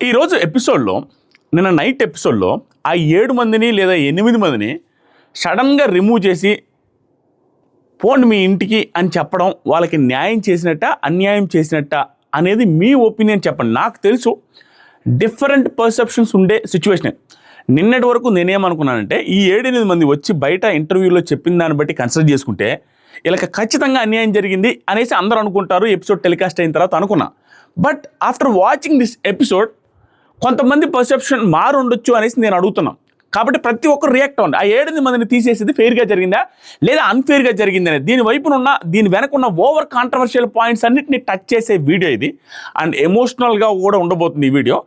ఈరోజు ఎపిసోడ్లో నిన్న నైట్ ఎపిసోడ్లో ఆ 7 మందిని లేదా 8 మందిని సడన్గా రిమూవ్ చేసి పోండి మీ ఇంటికి అని చెప్పడం వాళ్ళకి న్యాయం చేసినట్ట అన్యాయం చేసినట్ట అనేది మీ ఒపీనియన్ చెప్పండి. నాకు తెలుసు డిఫరెంట్ పర్సెప్షన్స్ ఉండే సిచ్యువేషన్. నిన్నటి వరకు నేనేమనుకున్నానంటే ఈ 7-8 మంది వచ్చి బయట ఇంటర్వ్యూలో చెప్పిన దాన్ని బట్టి కన్సిడర్ చేసుకుంటే వీళ్ళకి ఖచ్చితంగా అన్యాయం జరిగింది అనేసి అందరూ అనుకుంటారు ఎపిసోడ్ టెలికాస్ట్ అయిన తర్వాత అనుకున్నా. But after watching this episode కొంతమంది పర్సెప్షన్ మారు ఉండొచ్చు అనేసి నేను అడుగుతున్నాను. కాబట్టి ప్రతి ఒక్కరు రియాక్ట్ అవ్వండి. ఆ 7 మందిని తీసేసేది ఫెయిర్గా జరిగిందా లేదా అన్ఫెయిర్గా జరిగింది అనేది దీని వెనక ఉన్న ఓవర్ కాంట్రవర్షియల్ పాయింట్స్ అన్నిటిని టచ్ చేసే వీడియో ఇది. అండ్ ఎమోషనల్గా కూడా ఉండబోతుంది ఈ వీడియో.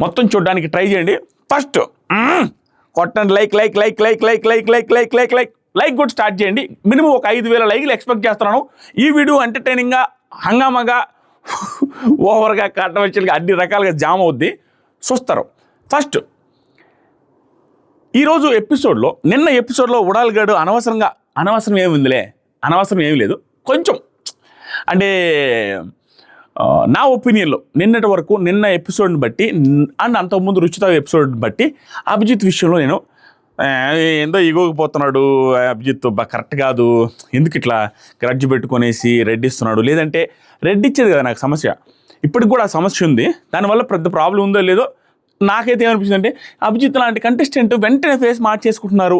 మొత్తం చూడడానికి ట్రై చేయండి. ఫస్ట్ కొట్టండి లైక్ కూడా స్టార్ట్ చేయండి. మినిమం ఒక 5,000 లైక్లు ఎక్స్పెక్ట్ చేస్తున్నాను. ఈ వీడియో ఎంటర్టైనింగ్గా హంగామాగా ఓవర్గా కాంట్రవర్షియల్గా అన్ని రకాలుగా జామ్ అవుద్ది, చూస్తారు. ఫస్ట్ ఈరోజు ఎపిసోడ్లో నిన్న ఎపిసోడ్లో ఉడాల్గాడు అనవసరం ఏమీ లేదు. కొంచెం అంటే నా ఒపీనియన్లో నిన్న ఎపిసోడ్ని బట్టి అండ్ అంతకుముందు రుచిత ఎపిసోడ్ని బట్టి అభిజిత్ విషయంలో నేను ఏందో ఇగోకపోతున్నాడు, అభిజిత్ కరెక్ట్ కాదు, ఎందుకు ఇట్లా గ్రడ్జ్ పెట్టుకొనేసి రెడ్ ఇస్తున్నాడు, లేదంటే రెడ్ ఇచ్చేది కదా నాకు సమస్య. ఇప్పటికి కూడా ఆ సమస్య ఉంది. దానివల్ల పెద్ద ప్రాబ్లం ఉందో లేదో నాకైతే ఏమనిపిస్తుంది అంటే అభిజిత్ లాంటి కంటెస్టెంట్ వెంటనే ఫేస్ మార్చేసుకుంటున్నారు.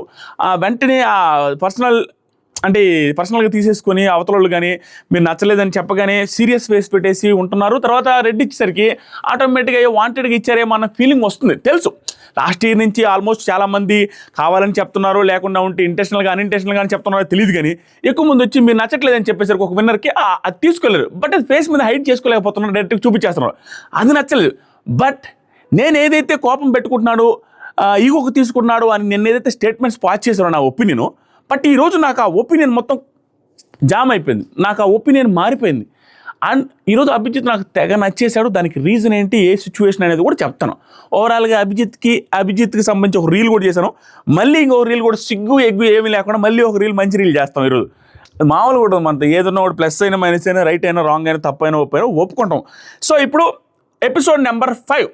వెంటనే ఆ పర్సనల్గా తీసేసుకొని అవతల కానీ మీరు నచ్చలేదని చెప్పగానే సీరియస్ ఫేస్ పెట్టేసి ఉంటున్నారు. తర్వాత రెడ్ ఇచ్చేసరికి ఆటోమేటిక్గా వాంటెడ్గా ఇచ్చారేమో అన్న ఫీలింగ్ వస్తుంది. తెలుసు లాస్ట్ ఇయర్ నుంచి ఆల్మోస్ట్ చాలామంది కావాలని చెప్తున్నారు, లేకుండా ఉంటే ఇంటెన్షనల్గా అన్ఇంటెన్షనల్గా అని చెప్తున్నారో తెలియదు. కానీ ఎక్కువ మంది వచ్చి మీరు నచ్చట్లేదని చెప్పేసరికి ఒక విన్నర్కి అది తీసుకోలేరు. బట్ అది ఫేస్ మీద హైడ్ చేసుకోలేకపోతున్నారు, డైరెక్ట్గా చూపించేస్తున్నారు. అది నచ్చలేదు. బట్ నేను ఏదైతే కోపం పెట్టుకుంటున్నాడు, ఈగోకి తీసుకుంటున్నాడు అని నేను ఏదైతే స్టేట్మెంట్స్ పాస్ చేశానో నా ఒపీనియన్, బట్ ఈరోజు నాకు ఆ ఒపీనియన్ మొత్తం జామ్ అయిపోయింది. నాకు ఆ ఒపీనియన్ మారిపోయింది. అండ్ ఈరోజు అభిజిత్ నాకు తెగ నచ్చేశాడు. దానికి రీజన్ ఏంటి, ఏ సిచ్యువేషన్ అనేది కూడా చెప్తాను. ఓవరాల్గా అభిజిత్కి సంబంధించి ఒక రీల్ కూడా చేశాను. మళ్ళీ ఇంకొక రీల్ కూడా సిగ్గు ఎగ్గు ఏమీ లేకుండా మళ్ళీ ఒక రీల్, మంచి రీల్ చేస్తాం ఈరోజు. మామూలు కూడా మనతో ఏదన్నా ఒకటి ప్లస్ అయినా మైనస్ అయినా రైట్ అయినా రాంగ్ అయినా తప్పైనా ఒప్పుకుంటాం. సో ఇప్పుడు ఎపిసోడ్ నెంబర్ 5.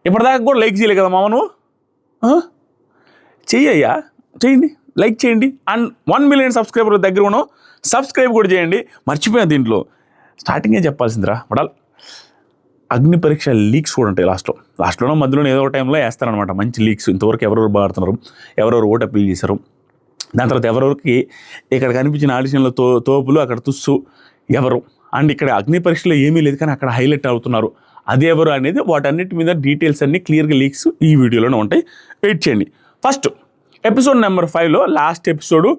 ఇప్పటిదాకా కూడా లైక్ చేయలే కదా మామను, చేయండి, లైక్ చేయండి. అండ్ 1 మిలియన్ సబ్స్క్రైబర్ దగ్గర ఉన్నాం, సబ్స్క్రైబ్ కూడా చేయండి. మర్చిపోయాను దీంట్లో స్టార్టింగే చెప్పాల్సిందిరా. పడాలి అగ్ని పరీక్ష లీక్స్ కూడా ఉంటాయి లాస్ట్లోనో మధ్యలోనే ఏదో ఒక టైంలో వేస్తారనమాట మంచి లీక్స్. ఇంతవరకు ఎవరెవరు బాడుతున్నారు, ఎవరెవరు ఓటు అప్పీల్ చేశారు, దాని తర్వాత ఎవరెవరికి ఇక్కడ కనిపించిన ఆడిషన్లో తోపులు, అక్కడ తుస్సు ఎవరు, అండ్ ఇక్కడ అగ్ని పరీక్షలో ఏమీ లేదు కానీ అక్కడ హైలైట్ అవుతున్నారు అది ఎవరు అనేది, వాటన్నిటి మీద డీటెయిల్స్ అన్నీ క్లియర్గా లీక్స్ ఈ వీడియోలోనే ఉంటాయి. వెయిట్ చేయండి. ఫస్ట్ ఎపిసోడ్ నెంబర్ 5లో లాస్ట్ ఎపిసోడ్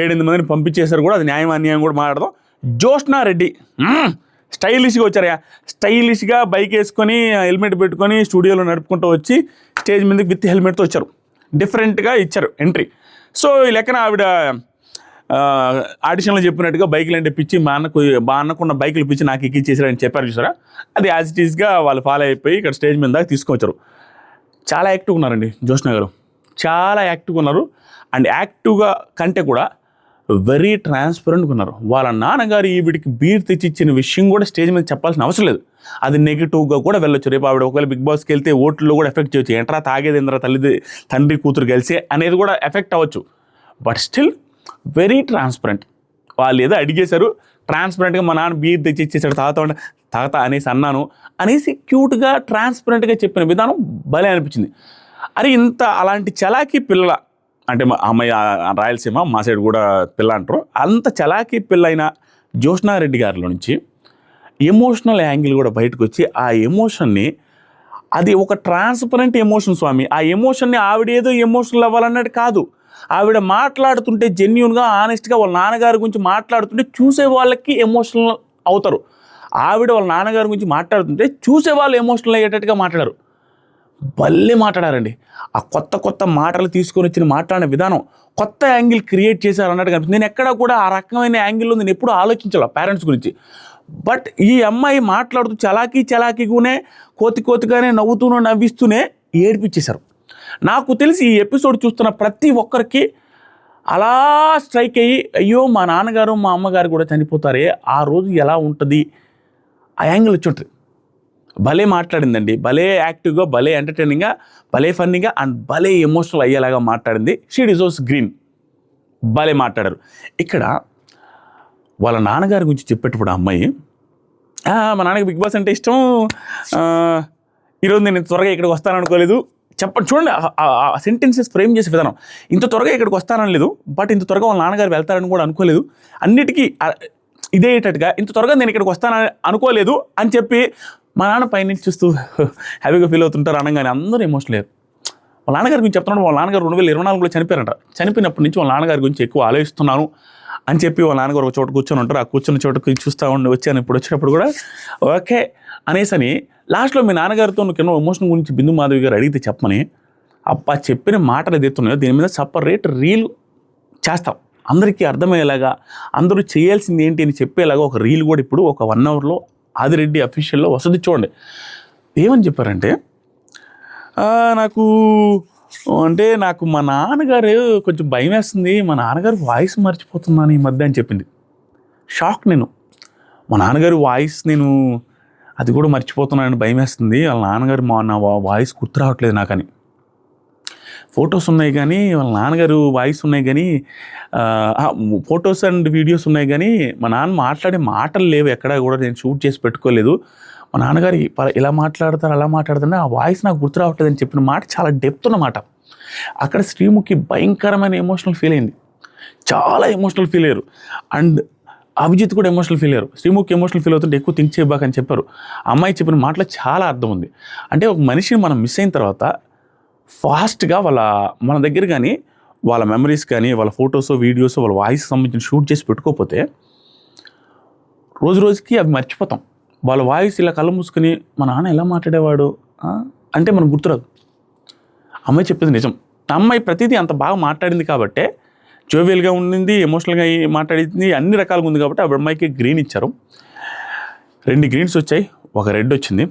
7 మందిని పంపించేశారు కూడా, అది న్యాయం అన్యాయం కూడా మాట్లాడదాం. జ్యోష్నా రెడ్డి స్టైలిష్గా వచ్చారయ్యా. స్టైలిష్గా బైక్ వేసుకొని హెల్మెట్ పెట్టుకొని స్టూడియోలో నడుపుకుంటూ వచ్చి స్టేజ్ మీదకి విత్ హెల్మెట్తో వచ్చారు. డిఫరెంట్గా ఇచ్చారు ఎంట్రీ. సో ఈ లెక్కన ఆవిడ ఆడిషన్లో చెప్పినట్టుగా బైకులు అంటే పిచ్చి, మా అన్నకున్న బైకులు పిచ్చి నాకు ఎక్కిచ్చేసారని చెప్పారు చూసారా. అది యాజ్ ఇట్ ఈస్గా వాళ్ళు ఫాలో అయిపోయి ఇక్కడ స్టేజ్ మీద దాకా తీసుకొచ్చారు. చాలా యాక్టివ్గా ఉన్నారండి జ్యోష్నా గారు, చాలా యాక్టివ్గా ఉన్నారు. అండ్ యాక్టివ్గా కంటే కూడా వెరీ ట్రాన్స్పరెంట్గా ఉన్నారు. వాళ్ళ నాన్నగారు ఈవిడికి బీర్ తెచ్చిచ్చిన విషయం కూడా స్టేజ్ మీద చెప్పాల్సిన అవసరం లేదు. అది నెగిటివ్గా కూడా వెళ్ళొచ్చు. రేపు ఆవిడ ఒకవేళ బిగ్ బాస్కి వెళ్తే ఓట్లలో కూడా ఎఫెక్ట్ చేయొచ్చు. ఎంట్రా తాగేది ఎంతరా తండ్రి కూతురు కలిసి అనేది కూడా ఎఫెక్ట్ అవ్వచ్చు. But still very transparent. వాళ్ళు ఏదో అడిగేశారు, ట్రాన్స్పరెంట్గా మా నాన్న బీర్ తెచ్చి ఇచ్చేసాడు తాత అనేసి అన్నాను అనేసి క్యూట్గా ట్రాన్స్పరెంట్గా చెప్పిన విధానం భలే అనిపించింది. అరే అలాంటి చలాకీ పిల్లల అంటే మా అమ్మాయి రాయలసీమ మా సైడ్ కూడా పిల్ల అంటారు, అంత చలాకీ పిల్ల అయిన జ్యోష్నా రెడ్డి గారిలో నుంచి ఎమోషనల్ యాంగిల్ కూడా బయటకు వచ్చి ఆ ఎమోషన్ని, అది ఒక ట్రాన్స్పరెంట్ ఎమోషన్ స్వామి. ఆ ఎమోషన్ని ఆవిడ ఏదో ఎమోషనల్ అవ్వాలన్నట్టు కాదు, ఆవిడ మాట్లాడుతుంటే జెన్యూన్గా ఆనెస్ట్గా వాళ్ళ నాన్నగారి గురించి మాట్లాడుతుంటే చూసే వాళ్ళకి ఎమోషనల్ అవుతారు. ఆవిడ వాళ్ళ నాన్నగారి గురించి మాట్లాడుతుంటే చూసే వాళ్ళు ఎమోషనల్ అయ్యేటట్టుగా మాట్లాడారు. భలే మాట్లాడారండి. ఆ కొత్త మాటలు తీసుకొని వచ్చిన మాట్లాడిన విధానం, కొత్త యాంగిల్ క్రియేట్ చేశారు అన్నట్టు కనిపిస్తుంది. నేను ఎక్కడా కూడా ఆ రకమైన యాంగిల్లో నేను ఎప్పుడూ ఆలోచించాలి పేరెంట్స్ గురించి. బట్ ఈ అమ్మాయి మాట్లాడుతూ చలాకీగానే కోతిగానే నవ్విస్తూనే ఏడిపించేశారు. నాకు తెలిసి ఈ ఎపిసోడ్ చూస్తున్న ప్రతి ఒక్కరికి అలా స్ట్రైక్ అయ్యి, అయ్యో మా నాన్నగారు మా అమ్మగారు కూడా చనిపోతారే, ఆ రోజు ఎలా ఉంటుంది ఆ యాంగిల్ వచ్చి ఉంటుంది. భలే మాట్లాడిందండి, భలే యాక్టివ్గా, భలే ఎంటర్టైనింగ్గా, భలే ఫన్నీగా అండ్ భలే ఎమోషనల్ అయ్యేలాగా మాట్లాడింది. She deserves green. భలే మాట్లాడారు. ఇక్కడ వాళ్ళ నాన్నగారి గురించి చెప్పేటప్పుడు ఆ అమ్మాయి, మా నాన్నకి బిగ్ బాస్ అంటే ఇష్టం, ఈరోజు నేను త్వరగా ఇక్కడికి వస్తాననుకోలేదు, చెప్పండి చూడండి ఆ సెంటెన్సెస్ ఫ్రేమ్ చేసే విధానం. ఇంత త్వరగా ఇక్కడికి వస్తానని లేదు, బట్ ఇంత త్వరగా వాళ్ళ నాన్నగారు వెళ్తారని కూడా అనుకోలేదు, అన్నిటికీ ఇదేటట్టుగా ఇంత త్వరగా నేను ఇక్కడికి వస్తానని అనుకోలేదు అని చెప్పి మా నాన్న పైనుంచి చూస్తూ హ్యాపీగా ఫీల్ అవుతుంటారు అనగానే అందరూ ఎమోషనల్ అయ్యారు. వాళ్ళ నాన్నగారి గురించి చెప్తున్నాడు. వాళ్ళ నాన్నగారు 2024లో చనిపోయారంట. చనిపోయినప్పటి నుంచి వాళ్ళ నాన్నగారి గురించి ఎక్కువ ఆలోచిస్తున్నాను అని చెప్పి వాళ్ళ నాన్నగారు ఒక చోట కూర్చొని ఉంటారు. ఆ కూర్చున్న చోటకి చూస్తూ వచ్చాను. ఇప్పుడు వచ్చినప్పుడు కూడా ఓకే అనేసని లాస్ట్లో మీ నాన్నగారితో నువ్వు ఎన్నో ఎమోషన్ గురించి బిందు మాధవి గారు అడిగితే చెప్పమని, అబ్బా చెప్పిన మాటలు ఎదుగుతున్నాయో దీని మీద సపరేట్ రీల్ చేస్తాం, అందరికీ అర్థమయ్యేలాగా, అందరూ చేయాల్సింది ఏంటి అని చెప్పేలాగా ఒక రీల్ కూడా ఇప్పుడు ఒక 1 అవర్లో ఆదిరెడ్డి అఫీషియల్లో వసతి. చూడండి ఏమని చెప్పారంటే, నాకు మా నాన్నగారు కొంచెం భయం వేస్తుంది, మా నాన్నగారు వాయిస్ మర్చిపోతున్నాను ఈ మధ్య అని చెప్పింది. షాక్ నేను. మా నాన్నగారు వాయిస్ నేను అది కూడా మర్చిపోతున్నానని భయం వేస్తుంది, వాళ్ళ నాన్నగారు నా వాయిస్ గుర్తు రావట్లేదు నాకని. ఫొటోస్ ఉన్నాయి కానీ వాళ్ళ నాన్నగారు వాయిస్ ఉన్నాయి కానీ, ఫొటోస్ అండ్ వీడియోస్ ఉన్నాయి కానీ మా నాన్న మాట్లాడే మాటలు లేవు, ఎక్కడా కూడా నేను షూట్ చేసి పెట్టుకోలేదు. మా నాన్నగారు ఇలా మాట్లాడతారు అలా మాట్లాడుతుంటే ఆ వాయిస్ నాకు గుర్తు రావట్లేదు అని చెప్పిన మాట చాలా డెప్త్ ఉన్నమాట. అక్కడ శ్రీముఖి భయంకరమైన ఎమోషనల్ ఫీల్ అయింది, చాలా ఎమోషనల్ ఫీల్ అయ్యారు. అండ్ అభిజిత్ కూడా ఎమోషనల్ ఫీల్ అయ్యారు. శ్రీముఖి ఎమోషనల్ ఫీల్ అవుతుంటే ఎక్కువ థింక్ చేయబాకని చెప్పారు. అమ్మాయి చెప్పిన మాటలో చాలా అర్థం ఉంది. అంటే ఒక మనిషిని మనం మిస్ అయిన తర్వాత ఫాస్ట్గా మన దగ్గర కానీ వాళ్ళ మెమరీస్ కానీ వాళ్ళ ఫొటోస్ వీడియోస్ వాళ్ళ వాయిస్ సంబంధించిన షూట్ చేసి పెట్టుకోకపోతే రోజు రోజుకి అవి మర్చిపోతాం. వాళ్ళ వాయిస్ ఇలా కళ్ళు మూసుకొని మా నాన్న ఎలా మాట్లాడేవాడు అంటే మనకు గుర్తురాదు. అమ్మాయి చెప్పింది నిజం. అమ్మాయి ప్రతిదీ అంత బాగా మాట్లాడింది కాబట్టే, జోవియల్గా ఉండింది, ఎమోషనల్గా మాట్లాడింది, అన్ని రకాలుగా ఉంది కాబట్టి ఆ అమ్మాయికి గ్రీన్ ఇచ్చారు. 2 గ్రీన్స్ వచ్చాయి, ఒక రెడ్ వచ్చింది.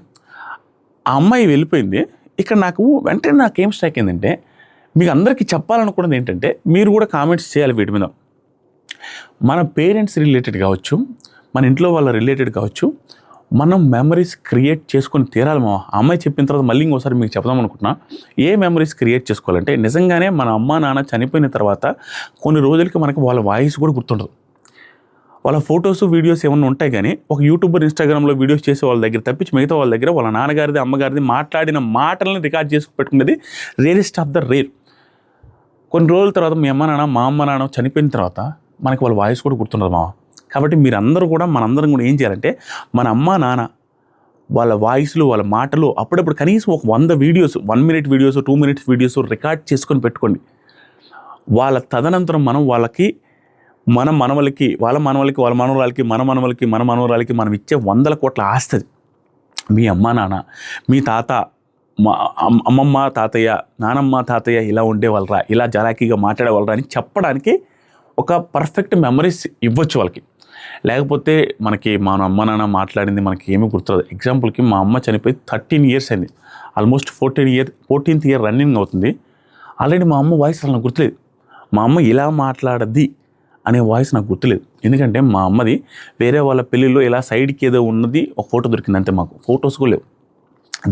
ఆ అమ్మాయి వెళ్ళిపోయింది. ఇక్కడ వెంటనే నాకేం స్ట్రైక్ అయిందంటే, మీకు అందరికీ చెప్పాలనుకున్నది ఏంటంటే, మీరు కూడా కామెంట్స్ చేయాలి వీటి మీద. మన పేరెంట్స్ రిలేటెడ్ కావచ్చు, మన ఇంట్లో వాళ్ళ రిలేటెడ్ కావచ్చు, మనం మెమరీస్ క్రియేట్ చేసుకొని తీరాలి. మా అమ్మాయి చెప్పిన తర్వాత మళ్ళీ ఇంకోసారి మీకు చెప్దాం అనుకుంటున్నా. ఏ మెమరీస్ క్రియేట్ చేసుకోవాలంటే, నిజంగానే మన అమ్మ నాన్న చనిపోయిన తర్వాత కొన్ని రోజులకి మనకి వాళ్ళ వాయిస్ కూడా గుర్తుండదు. వాళ్ళ ఫొటోస్ వీడియోస్ ఏమన్నా ఉంటాయి కానీ ఒక యూట్యూబర్ ఇన్స్టాగ్రామ్లో వీడియోస్ చేసే వాళ్ళ దగ్గర తప్పించి మిగతా వాళ్ళ దగ్గర వాళ్ళ నాన్నగారిది అమ్మగారిది మాట్లాడిన మాటలను రికార్డ్ చేసుకు పెట్టుకునేది రేరెస్ట్ ఆఫ్ ద రేర్. కొన్ని రోజుల తర్వాత మా అమ్మ నాన్న చనిపోయిన తర్వాత మనకి వాళ్ళ వాయిస్ కూడా గుర్తుండదు మామ. కాబట్టి మీరందరూ కూడా మనందరం కూడా ఏం చేయాలంటే, మన అమ్మ నాన్న వాళ్ళ వాయిస్లు వాళ్ళ మాటలు అప్పుడప్పుడు కనీసం ఒక 100 videos, 1 minute videos, 2 minutes videos record చేసుకొని పెట్టుకోండి. వాళ్ళ తదనంతరం మనం వాళ్ళకి మన మనవలకి వాళ్ళ మనవలకి వాళ్ళ మనవరాలకి మన మనవలకి మన మనవరాలకి మనం ఇచ్చే 100 కోట్ల ఆస్తుంది. మీ అమ్మ నాన్న, మీ తాత, అమ్మమ్మ తాతయ్య, నానమ్మ తాతయ్య ఇలా ఉండేవాళ్ళరా, ఇలా జలాకీగా మాట్లాడేవాళ్ళరా అని చెప్పడానికి ఒక పర్ఫెక్ట్ మెమరీస్ ఇవ్వచ్చు వాళ్ళకి. లేకపోతే మనకి మన అమ్మ నాన్న మాట్లాడింది మనకి ఏమీ గుర్తురాదు. ఎగ్జాంపుల్కి మా అమ్మ చనిపోయి 13 ఇయర్స్ అయింది, ఆల్మోస్ట్ 14th ఇయర్ రన్నింగ్ అవుతుంది. ఆల్రెడీ మా అమ్మ వాయిస్ అసలు నాకు గుర్తులేదు. మా అమ్మ ఇలా మాట్లాడద్ది అనే వాయిస్ నాకు గుర్తులేదు. ఎందుకంటే మా అమ్మది వేరే వాళ్ళ పెళ్ళిలో ఇలా సైడ్కి ఏదో ఉన్నది ఒక ఫోటో దొరికింది అంతే, మాకు ఫొటోస్ కూడా లేవు.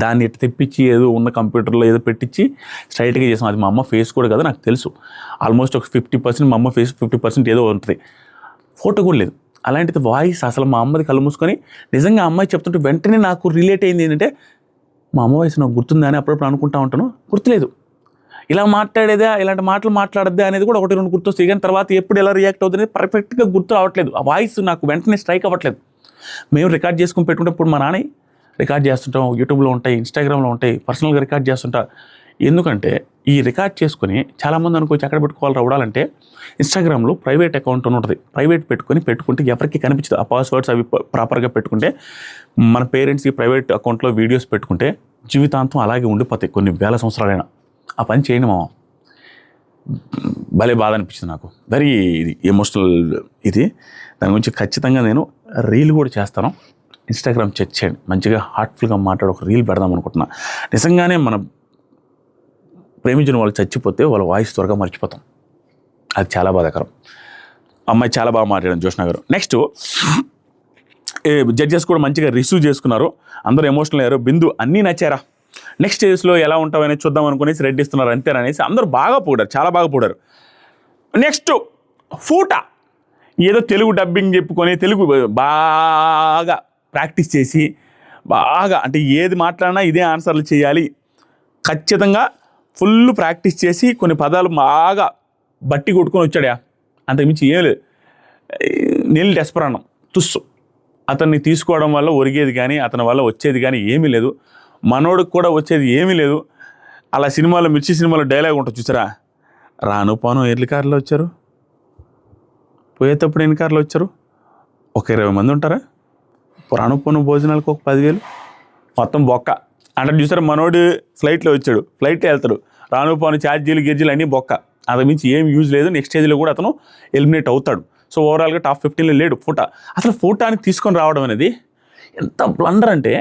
దాన్ని ఎట్టు తెప్పించి ఏదో ఉన్న కంప్యూటర్లో ఏదో పెట్టించి స్ట్రైట్గా చేసాం. అది మా అమ్మ ఫేస్ కూడా కదా నాకు తెలుసు. ఆల్మోస్ట్ ఒక 50% మా అమ్మ ఫేస్, 50% ఏదో ఉంటుంది, ఫోటో కూడా లేదు. అలాంటిది వాయిస్ అసలు మా అమ్మది కళ్ళు మూసుకొని నిజంగా అమ్మాయి చెప్తుంటే వెంటనే నాకు రిలేట్ అయింది ఏంటంటే, మా అమ్మ వాయిస్ నాకు గుర్తుందా అని అప్పుడప్పుడు అనుకుంటా ఉంటాను. గుర్తులేదు. ఇలా మాట్లాడేదా, ఇలాంటి మాటలు మాట్లాడద్దా అనేది కూడా 1-2 గుర్తొస్తాయి, కానీ తర్వాత ఎప్పుడు ఎలా రియాక్ట్ అవుతుంది పర్ఫెక్ట్గా గుర్తు రావట్లేదు. ఆ వాయిస్ నాకు వెంటనే స్ట్రైక్ అవ్వట్లేదు. మేము రికార్డ్ చేసుకుని పెట్టుకుంటే ఇప్పుడు మా నాన్న రికార్డ్ చేస్తుంటాం, యూట్యూబ్లో ఉంటాయి, ఇన్స్టాగ్రామ్లో ఉంటాయి, పర్సనల్గా రికార్డ్ చేస్తుంటా. ఎందుకంటే ఈ రికార్డ్ చేసుకొని చాలామంది అనుకోవచ్చు ఎక్కడ పెట్టుకోవాలి రావడాలంటే, ఇన్స్టాగ్రామ్లో ప్రైవేట్ అకౌంట్ ఉంటుంది, ప్రైవేట్ పెట్టుకుంటే ఎవరికి కనిపించదు. ఆ పాస్వర్డ్స్ అవి ప్రాపర్గా పెట్టుకుంటే, మన పేరెంట్స్కి ప్రైవేట్ అకౌంట్లో వీడియోస్ పెట్టుకుంటే జీవితాంతం అలాగే ఉండిపోతాయి కొన్ని వేల సంవత్సరాలైనా. ఆ పని చేయండి మామ. భలే బాధ అనిపించింది నాకు, వెరీ ఎమోషనల్ ఇది. దాని గురించి ఖచ్చితంగా నేను రీల్ కూడా చేస్తాను. ఇన్స్టాగ్రామ్ చెక్ చేయండి, మంచిగా హార్ట్ఫుల్గా మాట్లాడి ఒక రీల్ పెడదాం అనుకుంటున్నా. నిజంగానే మన ప్రేమించిన వాళ్ళు చచ్చిపోతే వాళ్ళ వాయిస్ త్వరగా మర్చిపోతాం, అది చాలా బాధాకరం. అమ్మాయి చాలా బాగా మాట్లాడాను జోష్నా గారు. నెక్స్ట్ జడ్జెస్ కూడా మంచిగా రిసీవ్ చేసుకున్నారు, అందరూ ఎమోషనల్ అయ్యారు. బిందు అన్నీ నచ్చారా, నెక్స్ట్ స్టేజ్లో ఎలా ఉంటామనేది చూద్దాం అనుకునేసి రెడీ ఇస్తున్నారు అంతేననేసి అందరూ బాగా పోడారు, చాలా బాగా పోడారు. నెక్స్ట్ ఫూట ఏదో తెలుగు డబ్బింగ్ చెప్పుకొని తెలుగు బాగా ప్రాక్టీస్ చేసి బాగా అంటే ఏది మాట్లాడినా ఇదే ఆన్సర్లు చేయాలి ఖచ్చితంగా ఫుల్ ప్రాక్టీస్ చేసి కొన్ని పదాలు బాగా బట్టి కొట్టుకొని వచ్చాడా, అంతకుమించి ఏం లేదు. నీళ్ళు డెస్పరానం తుస్సు అతన్ని తీసుకోవడం వల్ల ఒరిగేది కానీ అతని వల్ల వచ్చేది కానీ ఏమీ లేదు, మనోడికి కూడా వచ్చేది ఏమీ లేదు. అలా సినిమాలో మిర్చి సినిమాలో డైలాగ్ ఉంటుంది చూసారా, రాను పాను ఎర్లి కార్లో వచ్చారు, పోయేటప్పుడు ఎన్ని కార్లో వచ్చారు, ఒక 20 మంది ఉంటారా, రాను పోను భోజనాలకు ఒక 10,000 మొత్తం బొక్క అంటే చూసారా. మనోడు ఫ్లైట్లో వచ్చాడు, ఫ్లైట్లో వెళ్తాడు, రాను పాను ఛార్జీలు గిర్జీలు అన్నీ బొక్క, అంతకుమించి ఏం యూజ్ లేదు. నెక్స్ట్ స్టేజ్లో కూడా అతను ఎలిమినేట్ అవుతాడు. సో ఓవరాల్గా టాప్ 15లో లేడు ఫోటా. అసలు ఫోటాని తీసుకొని రావడం అనేది ఎంత బ్లండర్ అంటే,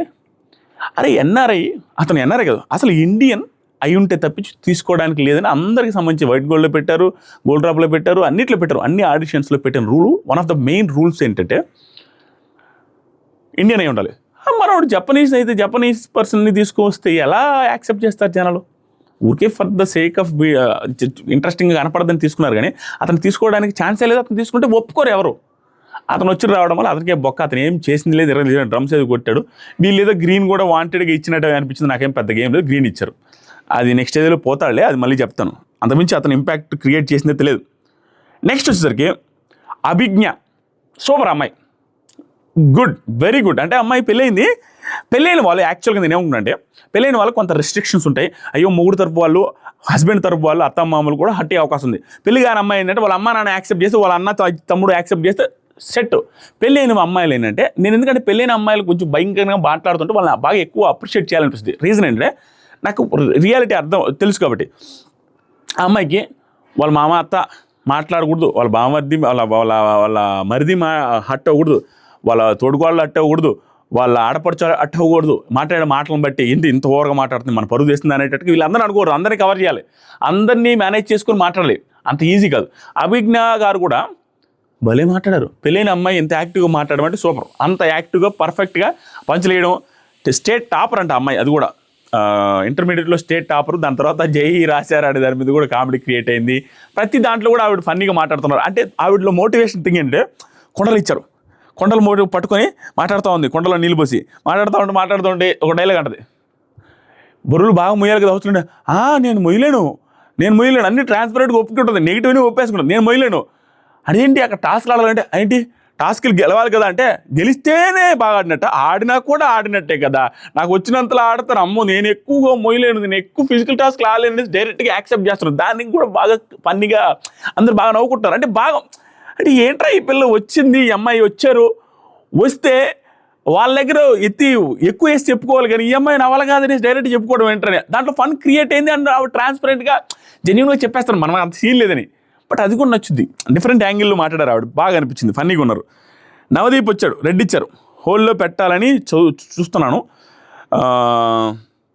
అరే ఎన్ఆర్ఐ, అతను ఎన్ఆర్ఐ కదా, అసలు ఇండియన్ అయి ఉంటే తప్పించి తీసుకోవడానికి లేదని అందరికి సంబంధించి వైట్ గోల్డ్లో పెట్టారు, గోల్డ్ డ్రాప్లో పెట్టారు, అన్నిట్లో పెట్టారు, అన్ని ఆడిషన్స్లో పెట్టిన rule. One of the main rules ఏంటంటే ఇండియన్ అయి ఉండాలి. మనోడు జపనీస్ అయితే జపనీస్ పర్సన్ని తీసుకొస్తే ఎలా యాక్సెప్ట్ చేస్తారు జనాలు, ఊరికే ఫర్ ద సేక్ ఆఫ్ ఇంట్రెస్టింగ్గా కనపడదని తీసుకున్నారు కానీ అతను తీసుకోవడానికి ఛాన్సే లేదు. అతను తీసుకుంటే ఒప్పుకోరు ఎవరు. అతను వచ్చి రావడం వల్ల అతనికే బొక్క, అతను ఏం చేసింది లేదు, 20 డ్రమ్స్ ఏదో కొట్టాడు. వీళ్ళు ఏదో గ్రీన్ కూడా వాంటెడ్గా ఇచ్చినట్టు అనిపించింది, నాకేం పెద్ద గేమ్ లేదు, గ్రీన్ ఇచ్చారు. అది నెక్స్ట్ ఏదో పోతాడులే, అది మళ్ళీ చెప్తాను. అంతమించి అతను ఇంపాక్ట్ క్రియేట్ చేసిందే తెలియదు. నెక్స్ట్ వచ్చేసరికి అభిజ్ఞ, సూపర్ అమ్మాయి, గుడ్, వెరీ గుడ్. అంటే అమ్మాయి పెళ్ళైంది, పెళ్ళైన వాళ్ళు యాక్చువల్గా నేను ఏమనుకున్నానంటే పెళ్ళైన వాళ్ళకి కొంత రెస్ట్రిక్షన్స్ ఉంటాయి. అయ్యో మొగుడు తరపు వాళ్ళు, హస్బెండ్ తరపు వాళ్ళు, అత్తమ్మామలు కూడా హట్టే అవకాశం ఉంది. పెళ్లి కాని అమ్మాయి ఏంటంటే వాళ్ళ అమ్మ నాన్న యాక్సెప్ట్ చేస్తే, వాళ్ళ అన్న తమ్ముడు యాక్సెప్ట్ చేస్తే సెట్. పెళ్ళైన అమ్మాయిలు ఏంటంటే నేను ఎందుకంటే పెళ్ళైన అమ్మాయిలు కొంచెం భయంకరంగా మాట్లాడుతుంటే వాళ్ళని బాగా ఎక్కువ అప్రిషియేట్ చేయాలనిపిస్తుంది. రీజన్ ఏంటంటే నాకు రియాలిటీ అర్థం తెలుసు కాబట్టి. ఆ అమ్మాయికి వాళ్ళ మామ అత్త మాట్లాడకూడదు, వాళ్ళ బామర్ది వాళ్ళ వాళ్ళ వాళ్ళ మరిది హట్ అవ్వకూడదు, వాళ్ళ తోడుకోళ్ళు అట్ట అవ్వకూడదు, వాళ్ళ ఆడపడుచు అట్ట అవ్వకూడదు. మాట్లాడే మాటలను బట్టి ఇంత ఓవర్గా మాట్లాడుతుంది, మన పరువు చేస్తుంది అనేటట్టుగా వీళ్ళందరూ అనుకోరు. అందరినీ కవర్ చేయాలి, అందరినీ మేనేజ్ చేసుకొని మాట్లాడాలి, అంత ఈజీ కాదు. అభిజ్ఞ గారు కూడా భలే మాట్లాడారు. పెళ్ళైన అమ్మాయి ఎంత యాక్టివ్గా మాట్లాడడం అంటే సూపర్, అంత యాక్టివ్గా పర్ఫెక్ట్గా పంచలేయడం. స్టేట్ టాపర్ అంట అమ్మాయి, అది కూడా ఇంటర్మీడియట్లో స్టేట్ టాపర్. దాని తర్వాత జై రాశారు అనే దాని మీద కూడా కామెడీ క్రియేట్ అయింది. ప్రతి దాంట్లో కూడా ఆవిడ ఫన్నీగా మాట్లాడుతున్నారు. అంటే ఆవిడలో మోటివేషన్ థింగ్ అంటే కొండలు ఇచ్చారు, కొండలు మోటివ్ పట్టుకొని మాట్లాడుతూ ఉంది, కొండలో నీళ్ళు పోసి మాట్లాడుతూ ఉంటే ఒక డైలాగ్ అంటది, బొర్రులు బాగా మొయ్యాలి కదా అవుతుండే, నేను మొయ్యలేను అన్ని ట్రాన్స్పరెంట్గా ఒప్పుకుంటుంది, నెగిటివ్ని ఒప్పేసుకుంటుంది, నేను మొయ్యలేను. అదేంటి అక్కడ టాస్క్లు ఆడాలంటే ఏంటి, టాస్క్లు గెలవాలి కదా అంటే గెలిస్తేనే బాగా ఆడినట్ట, ఆడినా కూడా ఆడినట్టే కదా, నాకు వచ్చినంతలో ఆడతాను, అమ్మో నేను ఎక్కువగా మొయ్యలేను, నేను ఎక్కువ ఫిజికల్ టాస్క్లు ఆడలేను డైరెక్ట్గా యాక్సెప్ట్ చేస్తున్నాను. దానికి కూడా బాగా ఫన్నీగా అందరు బాగా నవ్వుకుంటారు. అంటే బాగా అంటే ఏంట్రా ఈ పిల్ల వచ్చింది, ఈ అమ్మాయి వచ్చారు, వస్తే వాళ్ళ దగ్గర ఎక్కువ వేసి చెప్పుకోవాలి కానీ ఈ అమ్మాయి నా వల్ల కాదని డైరెక్ట్ చెప్పుకోవడం ఏంటనే దాంట్లో ఫన్ క్రియేట్ అయింది. అండ్ ఆవిడ ట్రాన్స్పరెంట్గా జెన్యూన్గా చెప్పేస్తారు, మనం అంత సీన్ లేదని. బట్ అది కూడా నచ్చుద్ది, డిఫరెంట్ యాంగిల్లో మాట్లాడారు, ఆవిడ బాగా అనిపించింది, ఫన్నీగా ఉన్నారు. నవదీప్ వచ్చాడు, రెడ్ ఇచ్చారు, హోల్లో పెట్టాలని చూస్తున్నాను.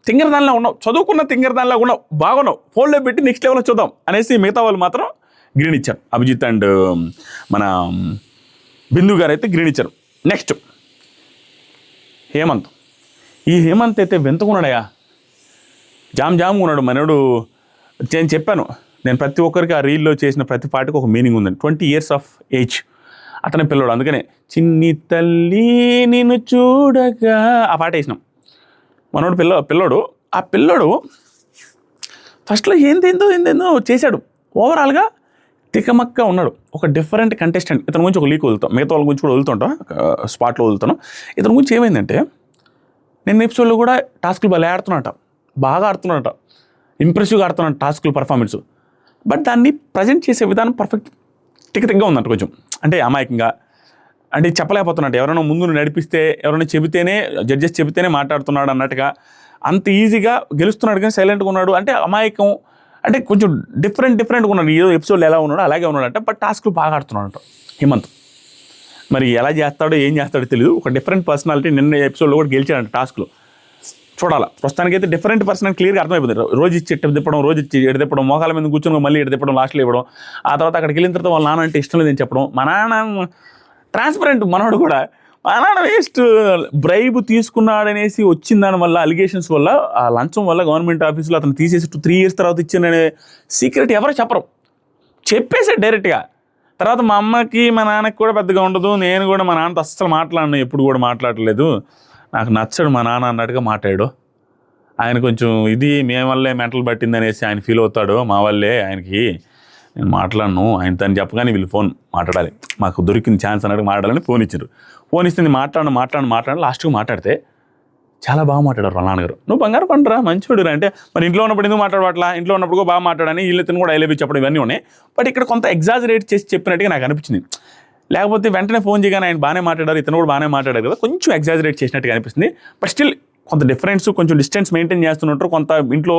తింగరదానిలా ఉన్నావు, చదువుకున్న తింగరదానిలా ఉన్నావు, బాగున్నావు, హోల్లో పెట్టి నెక్స్ట్ లెవెల్లో చూద్దాం అనేసి మిగతా వాళ్ళు మాత్రం గ్రీన్ ఇచ్చారు. అభిజిత్ అండ్ మన బిందు గారు అయితే గ్రీన్ ఇచ్చారు. నెక్స్ట్ హేమంత్, ఈ హేమంత్ అయితే వెంతుకున్నాడయా, జామ్ ఉన్నాడు మనోడు. నేను చెప్పాను, నేను ప్రతి ఒక్కరికి ఆ రీల్లో చేసిన ప్రతి పాటకు ఒక మీనింగ్ ఉందండి. 20 years ఆఫ్ ఏజ్ అతనే పిల్లోడు, అందుకనే చిన్ని తల్లి నిన్ను చూడగా ఆ పాట వేసినాం. మనోడు పిల్లోడు ఆ పిల్లోడు ఫస్ట్లో ఏందేందో చేశాడు, ఓవరాల్గా తికమక్క ఉన్నాడు. ఒక డిఫరెంట్ కంటెస్టెంట్. ఇతని గురించి ఒక లీక్ వదులుతాం, మిగతా వాళ్ళ గురించి కూడా వదులుతుంటాం, స్పాట్లో వదులుతాను. ఇతని గురించి ఏమైందంటే నేను ఎపిసోడ్లో కూడా టాస్క్లు భలే బాగా ఆడుతున్నాడట, ఇంప్రెసివ్గా ఆడుతున్నాడు టాస్క్లు పర్ఫార్మెన్స్. బట్ దాన్ని ప్రజెంట్ చేసే విధానం పర్ఫెక్ట్ టిక్గా ఉందంట కొంచెం, అంటే అమాయకంగా, అంటే చెప్పలేకపోతున్నట్టు, ఎవరైనా ముందు నడిపిస్తే ఎవరైనా చెబితేనే జడ్జెస్ చెబితేనే మాట్లాడుతున్నాడు అన్నట్టుగా, అంత ఈజీగా గెలుస్తున్నాడు కానీ సైలెంట్గా ఉన్నాడు. అంటే అమాయకం, అంటే కొంచెం డిఫరెంట్గా ఉన్నాడు. ఏదో ఎపిసోడ్లో ఎలా ఉన్నాడో అలాగే ఉన్నాడంట. బట్ టాస్క్లు బాగా ఆడుతున్నాడంట హేమంత్. మరి ఎలా చేస్తాడో ఏం చేస్తాడో తెలియదు, ఒక డిఫరెంట్ పర్సనాలిటీ. నిన్న ఎపిసోడ్లో కూడా గెలిచాడంట టాస్క్లో. చూడాలి, ప్రస్తుతానికైతే డిఫరెంట్ పర్సన్ క్లియర్గా అర్థమైపోతుంది. రోజు ఇచ్చి ఎట్టు తిప్పడం, రోజు ఇచ్చి ఎడు తిప్పడం, మోకాల మీద కూర్చొని మళ్ళీ ఎడు తిప్పడం, లాస్ట్లో ఇవ్వడం, ఆ తర్వాత అక్కడికి వెళ్ళిన తర్వాత వాళ్ళ నాన్న అంటే ఇష్టం లేదని చెప్పడం. మా నాన్న ట్రాన్స్పరెంట్, మనోడు కూడా మా నాన్న వేస్ట్. బ్రైబ్ తీసుకున్నాడనేసి వచ్చిన దానివల్ల అలిగేషన్స్ వల్ల ఆ లంచం వల్ల గవర్నమెంట్ ఆఫీసులో అతను తీసేసి 3 years తర్వాత ఇచ్చిందనే సీక్రెట్ ఎవరు చెప్పరు, చెప్పేసాడు డైరెక్ట్గా. తర్వాత మా అమ్మకి మా నాన్నకి కూడా పెద్దగా ఉండదు. నేను కూడా మా నాన్నతో అస్సలు మాట్లాడను, ఎప్పుడు కూడా మాట్లాడలేదు, నాకు నచ్చడు మా నాన్న అన్నట్టుగా మాట్లాడాడు. ఆయన కొంచెం ఇది మేము వల్లే మెంటల్ పట్టింది అనేసి ఆయన ఫీల్ అవుతాడు, మా వల్లే ఆయనకి నేను మాట్లాడను ఆయన తను చెప్పగానే వీళ్ళు ఫోన్ మాట్లాడాలి, మాకు దొరికింది ఛాన్స్ అన్నట్టు మాట్లాడాలని ఫోన్ ఇచ్చారు. ఫోన్ ఇస్తుంది మాట్లాడి లాస్ట్గా మాట్లాడితే చాలా బాగా మాట్లాడారు వాళ్ళ నాన్నగారు. నువ్వు బంగారు పంటరా మంచివాడురా అంటే, మరి ఇంట్లో ఉన్నప్పుడు ఎందుకు మాట్లాడట్లా, ఇంట్లో ఉన్నప్పుడు బాగా మాట్లాడని వీళ్ళతో కూడా ఐలబి చెప్పడం ఇవన్నీ ఉన్నాయి. బట్ ఇక్కడ కొంత ఎగ్జాజరేట్ చేసి చెప్పినట్టుగా నాకు అనిపించింది. లేకపోతే వెంటనే ఫోన్ చేయగానే ఆయన బాగానే మాట్లాడారు, ఇతను కూడా బాగానే మాట్లాడారు కదా, కొంచెం ఎగ్జాజరేట్ చేసినట్టుగా అనిపిస్తుంది. బట్ స్టిల్ కొంత డిఫరెన్స్, కొంచెం డిస్టెన్స్ మెయింటైన్ చేస్తున్నట్టు. కొంత ఇంట్లో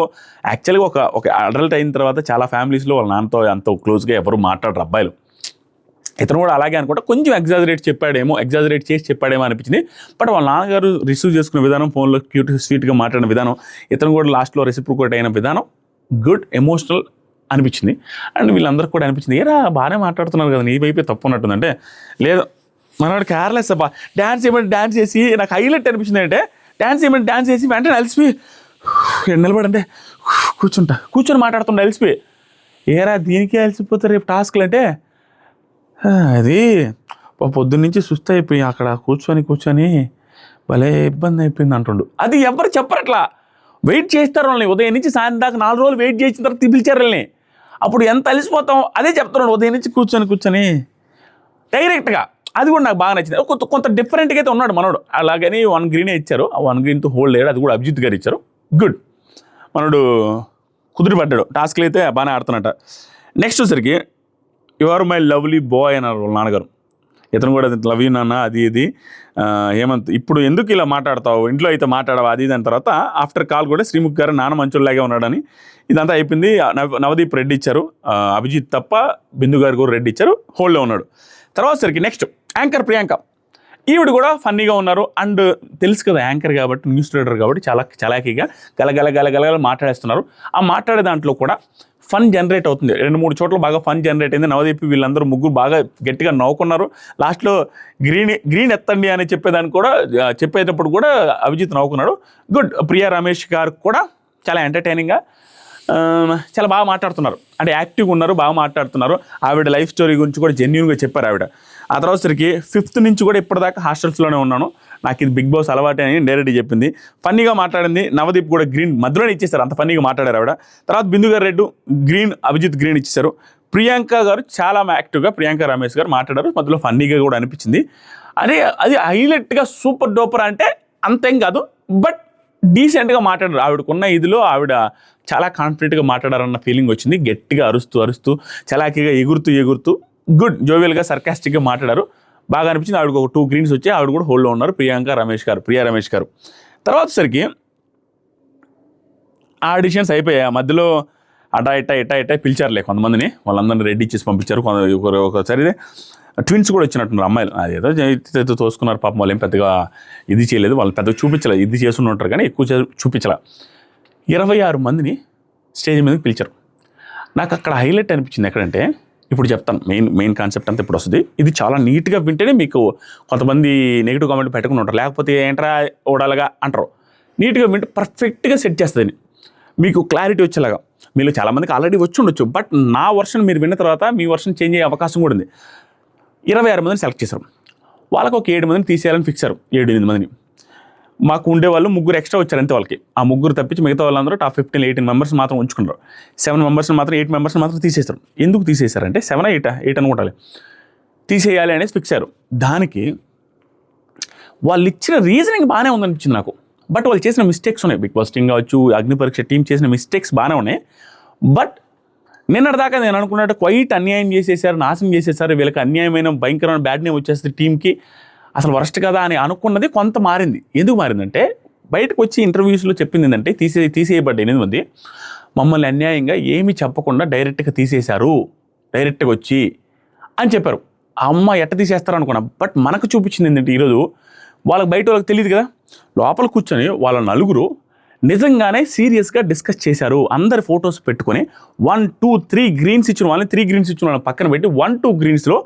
యాక్చువల్గా ఒక అడల్ట్ అయిన తర్వాత చాలా ఫ్యామిలీస్లో వాళ్ళ నాన్నతో అంత క్లోజ్గా ఎవరు మాట్లాడరు అబ్బాయిలు. ఇతను కూడా అలాగే అనుకుంటా కొంచెం ఎగ్జాజరేట్ చేసి చెప్పాడేమో అనిపించింది. బట్ వాళ్ళ నాన్నగారు రిసీవ్ చేసుకున్న విధానం, ఫోన్లో క్యూట్ స్వీట్గా మాట్లాడిన విధానం, ఇతను కూడా లాస్ట్లో రెసిప్రోకేట్ అయిన విధానం గుడ్, ఎమోషనల్ అనిపించింది. అండ్ వీళ్ళందరికీ కూడా అనిపించింది, ఏరా బాగానే మాట్లాడుతున్నారు కదా, నీ వైపే తప్పు ఉన్నట్టుందంటే, లేదు మనవాడు కేర్లెస్ అబ్బా, డ్యాన్స్ చేసి నాకు హైలైట్ అనిపించింది అంటే, డ్యాన్స్ చేసి వెంటనే అలసిపోయి నిలబడంటే కూర్చొని మాట్లాడుతుండే అలసిపోయి, ఏరా దీనికే అలసిపోతారు రేపు టాస్క్లు అంటే, అది పొద్దున్నుంచి సుస్థ అయిపోయి అక్కడ కూర్చొని భలే ఇబ్బంది అయిపోయింది అంటుండు. అది ఎవరు చెప్పరు, అట్లా వెయిట్ చేస్తారు వాళ్ళని. ఉదయం నుంచి సాయంత్రం దాకా 4 రోజులు వెయిట్ చేసిన తర్వాత పిలిచారు వాళ్ళని. అప్పుడు ఎంత అలసిపోతాం అదే చెప్తున్నాడు, ఉదయం నుంచి కూర్చొని డైరెక్ట్గా. అది కూడా నాకు బాగా నచ్చింది. కొంత డిఫరెంట్గా అయితే ఉన్నాడు మనోడు. అలాగని 1 green ఇచ్చారు, ఆ 1 greenతో హోల్డ్ అయ్యాడు. అది కూడా అభిజిత్ గారు ఇచ్చారు, గుడ్. మనోడు కుదిరి పడ్డాడు, టాస్క్లు అయితే బాగానే ఆడుతున్నట్ట. నెక్స్ట్ వచ్చరికి you are my lovely boy అన్నారు వాళ్ళ నాన్నగారు. ఇతను కూడా లవ్ యూ నాన్న అది ఇది హేమంత్ ఇప్పుడు ఎందుకు ఇలా మాట్లాడతావు, ఇంట్లో అయితే మాట్లాడవు అది దాని తర్వాత ఆఫ్టర్ కాల్ కూడా శ్రీముఖ్ గారు నాన్న మంచోళ్ళలాగే ఉన్నాడని ఇదంతా అయిపోయింది. నవదీప్ రెడ్ ఇచ్చారు, అభిజిత్ తప్ప బిందు గారు కూడా రెడ్ ఇచ్చారు, హోల్డ్లో ఉన్నాడు. తర్వాత సరికి నెక్స్ట్ యాంకర్ ప్రియాంక, ఈవిడ కూడా ఫన్నీగా ఉన్నారు. అండ్ తెలుసు కదా యాంకర్ కాబట్టి, న్యూస్ రీడర్ కాబట్టి చాలా చలాకీగా గలగల మాట్లాడేస్తున్నారు. ఆ మాట్లాడే దాంట్లో కూడా ఫన్ జనరేట్ అవుతుంది. 2-3 చోట్ల బాగా ఫన్ జనరేట్ అయింది. నవదీప్ వీళ్ళందరూ ముగ్గురు బాగా గట్టిగా నవ్వుకున్నారు. లాస్ట్లో గ్రీన్ ఎత్తండి అని చెప్పేటప్పుడు కూడా అభిజిత్ నవ్వుకున్నాడు, గుడ్. ప్రియా రమేష్ గారు కూడా చాలా ఎంటర్టైనింగ్గా చాలా బాగా మాట్లాడుతున్నారు, అంటే యాక్టివ్గా ఉన్నారు, బాగా మాట్లాడుతున్నారు. ఆవిడ లైఫ్ స్టోరీ గురించి కూడా జెన్యూన్గా చెప్పారు ఆవిడ. ఆ తర్వాత సరికి 5th నుంచి కూడా ఇప్పటిదాకా హాస్టల్స్లోనే ఉన్నాను, నాకు ఇది బిగ్ బాస్ అలవాటే అని డైరెక్ట్గా చెప్పింది. ఫన్నీగా మాట్లాడింది. నవదీప్ కూడా గ్రీన్ మధ్యలోనే ఇచ్చేసారు, అంత ఫన్నీగా మాట్లాడారు ఆవిడ. తర్వాత బిందు గారు రెడ్ గ్రీన్, అభిజిత్ గ్రీన్ ఇచ్చేసారు. ప్రియాంక గారు చాలా యాక్టివ్గా, ప్రియాంక రమేష్ గారు మాట్లాడారు, మధ్యలో ఫన్నీగా కూడా అనిపించింది. అది హైలైట్గా సూపర్ డూపర్ అంటే అంతేం కాదు, బట్ డీసెంట్గా మాట్లాడారు. ఆవిడకున్న ఇదిలో ఆవిడ చాలా కాన్ఫిడెంట్గా మాట్లాడారన్న ఫీలింగ్ వచ్చింది. గట్టిగా అరుస్తూ చలాకీగా ఎగురుతూ గుడ్, జోవియల్గా సర్కాస్టిక్గా మాట్లాడారు, బాగా అనిపించింది. ఆవిడకు ఒక 2 greens వచ్చి ఆవిడ కూడా హోల్డ్లో ఉన్నారు, ప్రియా రమేష్ గారు. తర్వాత సరికి ఆడిషన్స్ అయిపోయాయి. ఆ మధ్యలో అటా ఇటా పిలిచారులే కొంతమందిని, వాళ్ళందరినీ రెడీ ఇచ్చేసి పంపించారు. ఒకసారి ట్విన్స్ కూడా వచ్చినట్టున్నారు అమ్మాయిలు, అదేదో తోసుకున్నారు పాపం. వాళ్ళు ఏం పెద్దగా ఇది చేయలేదు, వాళ్ళు పెద్దగా చూపించలేదు, ఇది చేస్తూనే ఉంటారు కానీ ఎక్కువ చూపించాల. 26 మందిని స్టేజ్ మీదకి పిలిచారు. నాకు అక్కడ హైలైట్ అనిపించింది ఎక్కడంటే, ఇప్పుడు చెప్తాను మెయిన్ కాన్సెప్ట్ అంతా ఇప్పుడు వస్తుంది. ఇది చాలా నీట్గా వింటేనే మీకు కొంతమంది నెగిటివ్ కామెంట్ పెట్టుకుని ఉంటారు, లేకపోతే ఏంట్రా ఓడాలగా అంటారు. నీట్గా వింటే పర్ఫెక్ట్గా సెట్ చేస్తుంది, మీకు క్లారిటీ వచ్చేలాగా. మీలో చాలామందికి ఆల్రెడీ వచ్చి ఉండొచ్చు, బట్ నా వర్షన్ మీరు విన్న తర్వాత మీ వర్షన్ చేంజ్ అయ్యే అవకాశం కూడా ఉంది. 26 మందిని సెలెక్ట్ చేశారు, వాళ్ళకు ఒక 7 మందిని తీసేయాలని ఫిక్స్ అయ్యారు. 7-8 మందిని మాకు ఉండేవాళ్ళు 3 ఎక్స్ట్రా వచ్చారు అంతే. వాళ్ళకి ఆ 3 తప్పించి మిగతా వాళ్ళందరూ టాప్ 15-18 మెంబర్స్ మాత్రం ఉంచుకున్నారు. 7 మెంబర్స్ని మాత్రం 8 మెంబర్స్ని మాత్రం తీసేశారు. ఎందుకు తీసేశారంటే 7-8 అనుకుంటాలి తీసేయాలి అనేసి ఫిక్స్ అయ్యారు. దానికి వాళ్ళు ఇచ్చిన రీజనింగ్ బాగానే ఉందనిపించింది నాకు, బట్ వాళ్ళు చేసిన మిస్టేక్స్ ఉన్నాయి. బిగ్ బాస్ టీం కావచ్చు, అగ్ని పరీక్ష టీం చేసిన మిస్టేక్స్ బాగానే ఉన్నాయి. బట్ నిన్నటిదాకా నేను అనుకున్నట్టు క్వైట్ అన్యాయం చేసేసారు, నాశనం చేసేసారు, వీళ్ళకి అన్యాయమైన భయంకరమైన బ్యాడ్ నేమ్ వచ్చేస్తుంది టీంకి, అసలు వరస్ట్ కదా అని అనుకున్నది కొంత మారింది. ఎందుకు మారిందంటే, బయటకు వచ్చి ఇంటర్వ్యూస్లో చెప్పింది ఏంటంటే, తీసేయబడ్డ 8 మంది మమ్మల్ని అన్యాయంగా ఏమీ చెప్పకుండా డైరెక్ట్గా తీసేశారు, డైరెక్ట్గా వచ్చి అని చెప్పారు. అమ్మ ఎట్ట తీసేస్తారు అనుకున్నా, బట్ మనకు చూపించింది ఏంటంటే ఈరోజు వాళ్ళకి బయట వాళ్ళకి తెలియదు కదా, లోపల కూర్చొని వాళ్ళ 4 నిజంగానే సీరియస్గా డిస్కస్ చేశారు. అందరి ఫొటోస్ పెట్టుకొని 1, 2, 3 greens ఇచ్చిన వాళ్ళని 3 greens ఇచ్చిన వాళ్ళని పక్కన పెట్టి 1, 2 greensలో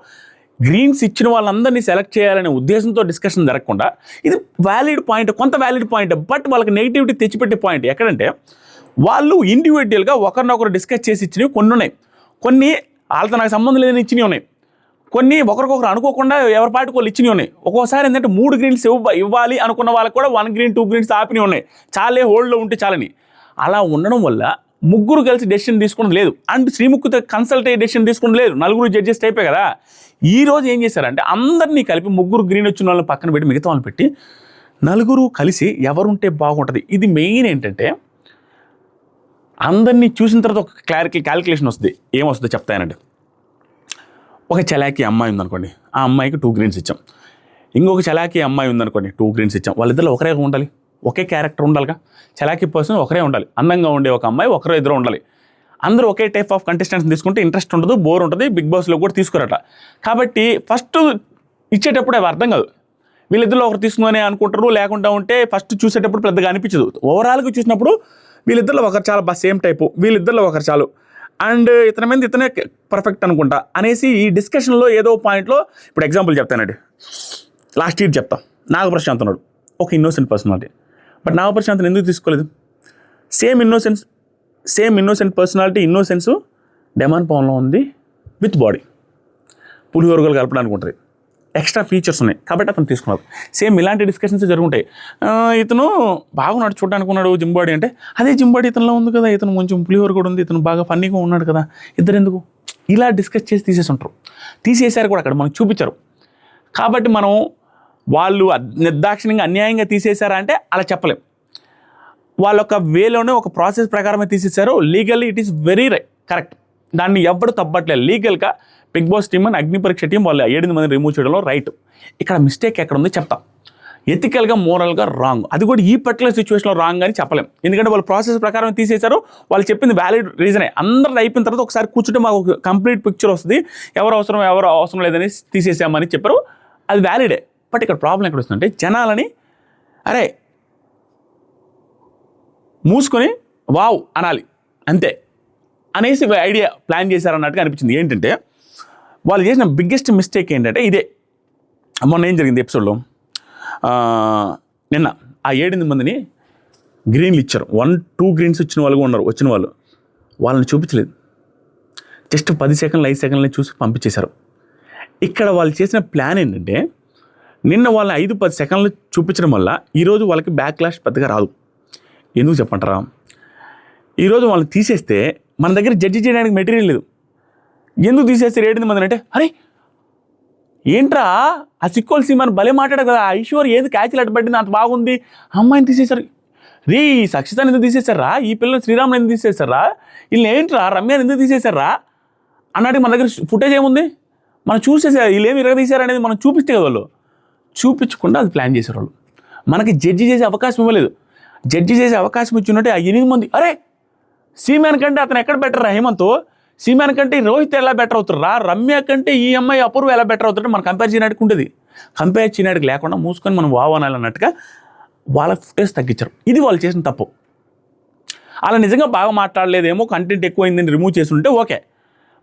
గ్రీన్స్ ఇచ్చిన వాళ్ళందరినీ సెలెక్ట్ చేయాలనే ఉద్దేశంతో డిస్కషన్ జరగకుండా ఇది వ్యాలిడ్ పాయింట్, కొంత వ్యాలిడ్ పాయింట్, బట్ వాళ్ళకి నెగిటివిటీ తెచ్చిపెట్టే పాయింట్ ఎక్కడంటే వాళ్ళు ఇండివిజువల్గా ఒకరినొకరు డిస్కస్ చేసి ఇచ్చినవి కొన్ని ఉన్నాయి, కొన్ని వాళ్ళతో నాకు సంబంధం లేదని ఇచ్చినవి ఉన్నాయి, కొన్ని ఒకరికొకరు అనుకోకుండా ఎవరి పాటికి వాళ్ళు ఇచ్చినవి ఉన్నాయి. ఒక్కోసారి ఏంటంటే 3 గ్రీన్స్ ఇవ్వాలి అనుకున్న వాళ్ళకి కూడా 1 గ్రీన్ 2 గ్రీన్స్ ఆపినవి ఉన్నాయి, చాలే హోల్డ్లో ఉంటే చాలని. అలా ఉండడం వల్ల ముగ్గురు కలిసి డెసిషన్ తీసుకోవడం లేదు, అండ్ శ్రీముఖితో కన్సల్ట్ అయ్యి డెసిషన్ తీసుకోవడం లేదు, నలుగురు జడ్జెస్ అయిపోయి కదా. ఈ రోజు ఏం చేశారంటే అందరినీ కలిపి 3 గ్రీన్ వచ్చిన వాళ్ళని పక్కన పెట్టి మిగతా వాళ్ళని పెట్టి నలుగురు కలిసి ఎవరుంటే బాగుంటుంది. ఇది మెయిన్ ఏంటంటే అందరినీ చూసిన తర్వాత ఒక క్యాలిక్యులేషన్ వస్తుంది. ఏమొస్తుందో చెప్తానండి. ఒక చలాకీ అమ్మాయి ఉందనుకోండి, ఆ అమ్మాయికి 2 గ్రీన్స్ ఇచ్చాం. ఇంకొక చలాకీ అమ్మాయి ఉందనుకోండి, 2 గ్రీన్స్ ఇచ్చాం. వాళ్ళిద్దరు ఒకరే ఉండాలి, ఒకే క్యారెక్టర్ ఉండాలిగా. చలాకీ పర్సన్ ఒకరే ఉండాలి, అందంగా ఉండే ఒక అమ్మాయి ఒకరు ఇద్దరు ఉండాలి. అందరూ ఒకే టైప్ ఆఫ్ కంటెస్టెంట్స్ తీసుకుంటే ఇంట్రెస్ట్ ఉండదు, బోర్ ఉంటుంది, బిగ్ బాస్లో కూడా తీసుకురట. కాబట్టి ఫస్ట్ ఇచ్చేటప్పుడు అవి అర్థం కాదు, వీళ్ళిద్దరిలో ఒకరు తీసుకుని అనుకుంటారు, లేకుండా ఉంటే ఫస్ట్ చూసేటప్పుడు పెద్దగా అనిపించదు. ఓవరాల్గా చూసినప్పుడు వీళ్ళిద్దరిలో ఒకరు చాలా సేమ్ టైపు, వీళ్ళిద్దరిలో ఒకరు చాలు, అండ్ ఇతని మీద ఇతనే పర్ఫెక్ట్ అనుకుంటా అనేసి ఈ డిస్కషన్లో ఏదో పాయింట్లో, ఇప్పుడు ఎగ్జాంపుల్ చెప్తానండి, లాస్ట్ ఇయర్ చెప్తాం. నాగప్రశాంత్ ఉన్నాడు, ఒక ఇన్నోసెంట్ పర్సనాలిటీ, బట్ నాగప్రశాంత్ని ఎందుకు తీసుకోలేదు? Same innocent personality, innocence demon పవన్లో ఉంది విత్ బాడీ, పులిహోరగలు కలపడానికి ఉంటుంది, ఎక్స్ట్రా ఫీచర్స్ ఉన్నాయి కాబట్టి అతను తీసుకున్నారు. సేమ్ ఇలాంటి డిస్కషన్స్ జరుగుంటాయి. ఇతను బాగున్నాడు చూడడానికి, ఉన్నాడు జిమ్ బాడీ అంటే, అదే జిమ్ బాడీ ఇతనిలో ఉంది కదా, ఇతను కొంచెం పులిహోర కూడా ఉంది, ఇతను బాగా ఫన్నీగా ఉన్నాడు కదా, ఇద్దరు ఎందుకు ఇలా డిస్కస్ చేసి తీసేసి ఉంటారు. తీసేశారు కూడా, అక్కడ మనకు చూపించారు. కాబట్టి మనం వాళ్ళు నిర్దాక్షిణ్యంగా అన్యాయంగా తీసేశారా అంటే అలా చెప్పలేం. వాళ్ళొక వేలోనే ఒక ప్రాసెస్ ప్రకారమే తీసేశారు. Legally it is very correct, దాన్ని ఎవరు తప్పట్లేదు. లీగల్గా బిగ్ బాస్ టీమ్ అని అగ్ని పరీక్ష టీం వాళ్ళు 7 మంది రిమూవ్ చేయడంలో రైట్. ఇక్కడ మిస్టేక్ ఎక్కడ ఉంది చెప్తాం. ఎథికల్గా మోరల్గా రాంగ్, అది కూడా ఈ పర్టికులర్ సిచ్యువేషన్లో రాంగ్ అని చెప్పలేం. ఎందుకంటే వాళ్ళు ప్రాసెస్ ప్రకారం తీసేశారు, వాళ్ళు చెప్పింది వ్యాలిడ్ రీజనే. అందరూ అయిపోయిన తర్వాత ఒకసారి కూర్చుంటే మాకు కంప్లీట్ పిక్చర్ వస్తుంది, ఎవరు అవసరం లేదని తీసేసామని చెప్పారు, అది వ్యాలిడే. బట్ ఇక్కడ ప్రాబ్లం ఎక్కడ వస్తుందంటే జనాలని అరే మూసుకొని వావ్ అనాలి అంతే అనేసి ఐడియా ప్లాన్ చేశారన్నట్టుగా అనిపించింది. ఏంటంటే వాళ్ళు చేసిన బిగ్గెస్ట్ మిస్టేక్ ఏంటంటే ఇదే. మొన్న ఏం జరిగింది ఎపిసోడ్లో, నిన్న ఆ 7 మందిని గ్రీన్లు ఇచ్చారు. 1-2 గ్రీన్స్ వచ్చిన వాళ్ళు ఉన్నారు, వచ్చిన వాళ్ళని చూపించలేదు. జస్ట్ 10 సెకండ్లు 5 సెకండ్లని చూసి పంపించేశారు. ఇక్కడ వాళ్ళు చేసిన ప్లాన్ ఏంటంటే నిన్న వాళ్ళని 5-10 సెకండ్లు చూపించడం వల్ల ఈరోజు వాళ్ళకి బ్యాక్లాష్ పెద్దగా రాదు. ఎందుకు చెప్పంటారా? ఈరోజు వాళ్ళని తీసేస్తే మన దగ్గర జడ్జి చేయడానికి మెటీరియల్ లేదు. ఎందుకు తీసేస్తారు 7 మందిని అంటే, అరే ఏంట్రా ఆ సిక్కోల్ సీమని భలే మాట్లాడారు కదా, ఐశ్వర్య ఏది క్యాచ్లు అడ్డుపట్టింది, అంత బాగుంది, అమ్మాయిని తీసేశారు. రీ సక్షితాన్ని ఎందుకు తీసేశారా, ఈ పిల్లలు శ్రీరాముని ఎందుకు తీసేశారా, వీళ్ళు ఏంట్రా రమ్యాని ఎందుకు తీసేశారా అన్నట్టు మన దగ్గర ఫుటేజ్ ఏముంది, మనం చూసేసారు. వీళ్ళు ఏమి ఇరగదీశారు అనేది మనం చూపిస్తే కదా, వాళ్ళు చూపించకుండా అది ప్లాన్ చేశారు. వాళ్ళు మనకి జడ్జి చేసే అవకాశం ఇవ్వలేదు. జడ్జి చేసే అవకాశం ఇచ్చినట్టే ఆ 8 మంది అరే సీమ్యాన్ కంటే అతను ఎక్కడ బెటర్ రా, హేమంత్ సీమ్యాన్ కంటే రోహిత్ ఎలా బెటర్ అవుతారా, రమ్య కంటే ఈ అమ్మాయి అపూర్వ ఎలా బెటర్ అవుతారంటే మనం కంపేర్ చేయడానికి ఉంటుంది. కంపేర్ చేయడానికి లేకుండా మూసుకొని మనం వావనాలన్నట్టుగా వాళ్ళ ఫుటేజ్ తగ్గించారు. ఇది వాళ్ళు చేసిన తప్పు. అలా నిజంగా బాగా మాట్లాడలేదేమో, కంటెంట్ ఎక్కువైందని రిమూవ్ చేసి ఉంటే ఓకే,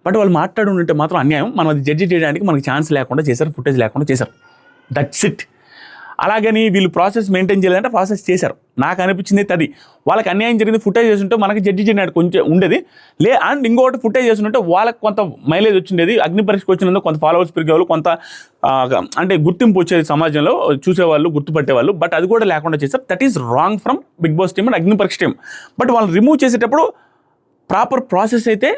బట్ వాళ్ళు మాట్లాడి ఉంటే మాత్రం అన్యాయం. మనం అది జడ్జి చేయడానికి మనకి ఛాన్స్ లేకుండా చేశారు, ఫుటేజ్ లేకుండా చేశారు. That's it. అలాగని వీళ్ళు ప్రాసెస్ మెయింటైన్ చేయాలంటే ప్రాసెస్ చేశారు. నాకు అనిపించింది అది వాళ్ళకి అన్యాయం జరిగింది. ఫుటేజ్ చేస్తుంటే మనకి జడ్జి చేయడానికి కొంచెం ఉండేది అండ్ ఇంకొకటి ఫుటేజ్ చేస్తుంటే వాళ్ళకి కొంత మైలేజ్ వచ్చిండేది. అగ్ని పరీక్షకు వచ్చినందుకు కొంత ఫాలోవర్స్ పెరిగేవాళ్ళు, కొంత అంటే గుర్తింపు వచ్చేది, సమాజంలో చూసేవాళ్ళు, గుర్తుపట్టేవాళ్ళు. బట్ అది కూడా లేకుండా చేశారు. That is wrong from Bigg Boss team and Agni Pariksha team. But వాళ్ళు రిమూవ్ చేసేటప్పుడు ప్రాపర్ ప్రాసెస్ అయితే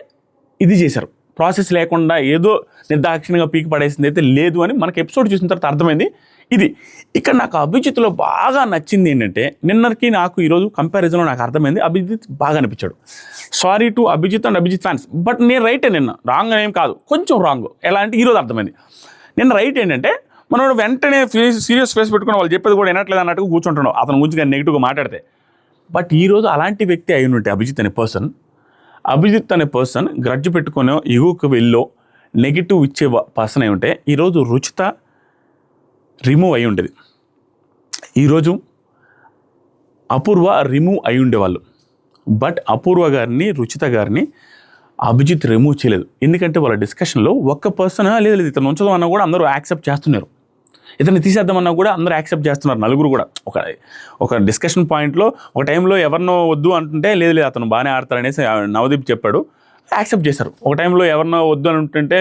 ఇది చేశారు. ప్రాసెస్ లేకుండా ఏదో నిర్దాక్షిణ్యంగా పీకి పడేసింది అయితే లేదు అని మనకి ఎపిసోడ్ చూసిన తర్వాత అర్థమైంది. ఇది ఇక్కడ నాకు అభిజిత్లో బాగా నచ్చింది ఏంటంటే, నిన్నకి నాకు ఈరోజు కంపారిజన్లో నాకు అర్థమైంది అభిజిత్ బాగా అనిపించాడు. Sorry to Abhijeet and Abhijeet fans, but నేను రైటే, నిన్న రాంగ్ అనేం కాదు, కొంచెం రాంగ్. ఎలా అంటే ఈరోజు అర్థమైంది. నిన్న రైట్ ఏంటంటే మనం వెంటనే సీరియస్ ఫేస్ పెట్టుకుని వాళ్ళు చెప్పేది కూడా వినట్లేదు అన్నట్టుగా కూర్చుంటున్నాం అతని గురించి కానీ నెగిటివ్గా మాట్లాడితే. బట్ ఈరోజు అలాంటి వ్యక్తి అయి ఉంటే అభిజిత్ అనే పర్సన్ గ్రడ్జ్ పెట్టుకునే ఎగువకు వెళ్ళో నెగిటివ్ ఇచ్చే పర్సన్ అయి ఉంటే ఈరోజు రుచిత రిమూవ్ అయి ఉండేది. ఈరోజు అపూర్వ రిమూవ్ అయి ఉండేవాళ్ళు. బట్ అపూర్వ గారిని, రుచిత గారిని అభిజిత్ రిమూవ్ చేయలేదు. ఎందుకంటే వాళ్ళ డిస్కషన్లో ఒక్క పర్సన్ లేదు లేదు ఇతను ఉంచడం అన్నా కూడా అందరూ యాక్సెప్ట్ చేస్తున్నారు, ఇతన్ని తీసేద్దామన్నా కూడా అందరూ యాక్సెప్ట్ చేస్తున్నారు. నలుగురు కూడా ఒక డిస్కషన్ పాయింట్లో ఒక టైంలో ఎవరినో వద్దు అంటుంటే లేదు లేదు అతను బాగానే ఆడతారనేసి నవదీప్ చెప్పాడు, యాక్సెప్ట్ చేశారు. ఒక టైంలో ఎవరినో వద్దు అని ఉంటుంటే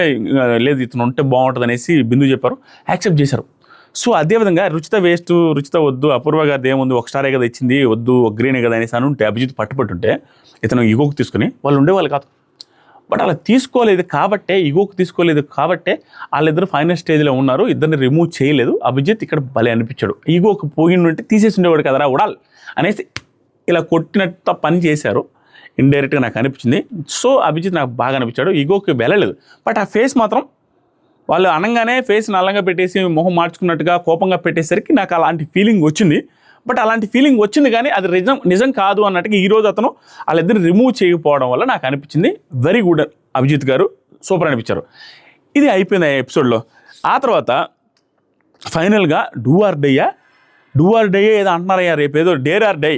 లేదు ఇతను ఉంటే బాగుంటుంది అనేసి బిందు చెప్పారు, యాక్సెప్ట్ చేశారు. సో అదేవిధంగా రుచిత వేస్ట్, రుచిత వద్దు, అపూర్వ గారిది ఏముంది ఒక స్టారే కదా ఇచ్చింది, వద్దు ఒక గ్రీనే కదా అనేసి అని ఉంటే అభిజిత్ పట్టుపట్టుంటే ఇతను ఈగోకి తీసుకుని వాళ్ళు ఉండేవాళ్ళు కాదు. బట్ అలా తీసుకోలేదు కాబట్టే, ఈగోకి తీసుకోలేదు కాబట్టే వాళ్ళిద్దరు ఫైనల్ స్టేజ్లో ఉన్నారు. ఇద్దరిని రిమూవ్ చేయలేదు. అభిజిత్ ఇక్కడ భలే అనిపించాడు, ఈగోకి పోయిండుంటే తీసేసి ఉండేవాడు కదరా ఉడాల్ అనేసి ఇలా కొట్టినట్టు పని చేశారు. ఇండైరెక్ట్గా నాకు అనిపించింది. సో అభిజిత్ నాకు బాగా అనిపించాడు, ఈగోకి వెళ్ళలేదు. బట్ ఆ ఫేస్ మాత్రం వాళ్ళు అనగానే ఫేస్ నల్లంగా పెట్టేసి మొహం మార్చుకున్నట్టుగా కోపంగా పెట్టేసరికి నాకు అలాంటి ఫీలింగ్ వచ్చింది. బట్ అలాంటి ఫీలింగ్ వచ్చింది కానీ అది నిజం కాదు అన్నట్టుగా ఈరోజు అతను వాళ్ళిద్దరిని రిమూవ్ చేయకపోవడం వల్ల నాకు అనిపించింది వెరీ గుడ్, అభిజిత్ గారు సూపర్ అనిపించారు. ఇది అయిపోయింది ఆ ఎపిసోడ్లో. ఆ తర్వాత ఫైనల్గా డూ ఆర్ డై ఏదో అంటున్నారయ్యా, రేపు ఏదో డేర్ ఆర్ డై,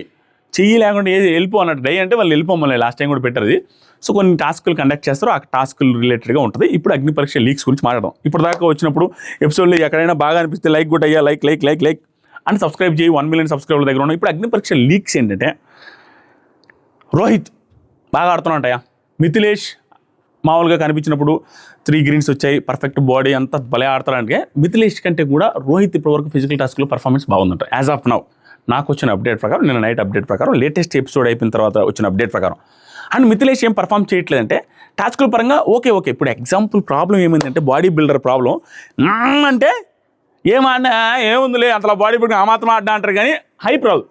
చెయ్యి లేకుండా వెళ్ళిపో అన్నట్టు. డై అంటే వాళ్ళు వెళ్ళిపోమని లాస్ట్ టైం కూడా పెట్టారు. సో కొన్ని టాస్కులు కండక్ట్ చేస్తారు, ఆ టాస్కులు రిలేటెడ్గా ఉంటుంది. ఇప్పుడు అగ్ని పరీక్ష లీక్స్ గురించి మాట్లాడదాం. ఇప్పుడు దాకా వచ్చినప్పుడు ఎపిసోడ్లో ఎక్కడైనా బాగా అనిపిస్తే లైక్ కూడా అయ్యా, లైక్ అని సబ్స్క్రైబ్ చేయి. 1 million సబ్స్క్రైబర్ల దగ్గర ఉన్నాం. ఇప్పుడు అగ్ని పరీక్ష లీక్స్ ఏంటంటే రోహిత్ బాగా ఆడుతున్నాంటయ్యా, మిథిలేష్ మామూలుగా కనిపించినప్పుడు 3 greens వచ్చాయి, పర్ఫెక్ట్ బాడీ అంతా భలే ఆడతారంటే మిథిలేష్ కంటే కూడా రోహిత్ ఇప్పటివరకు ఫిజికల్ టాస్క్లో పర్ఫార్మెన్స్ బాగుందంట. యాజ్ ఆఫ్ నౌ నాకు వచ్చిన అప్డేట్ ప్రకారం, నిన్న నైట్ అప్డేట్ ప్రకారం, లేటెస్ట్ ఎపిసోడ్ అయిపోయిన తర్వాత వచ్చిన అప్డేట్ ప్రకారం. అండ్ మిథిలేష్ ఏం పర్ఫామ్ చేయట్లేదంటే టాస్కుల పరంగా ఓకే. ఇప్పుడు ఎగ్జాంపుల్ ప్రాబ్లం ఏమైందంటే బాడీ బిల్డర్ ప్రాబ్లం అంటే ఏమన్నా ఏముందిలే అంతలా బాడీ బిల్డర్ ఆ మాత్రం ఆడినా అంటారు కానీ హైప్ రాదు.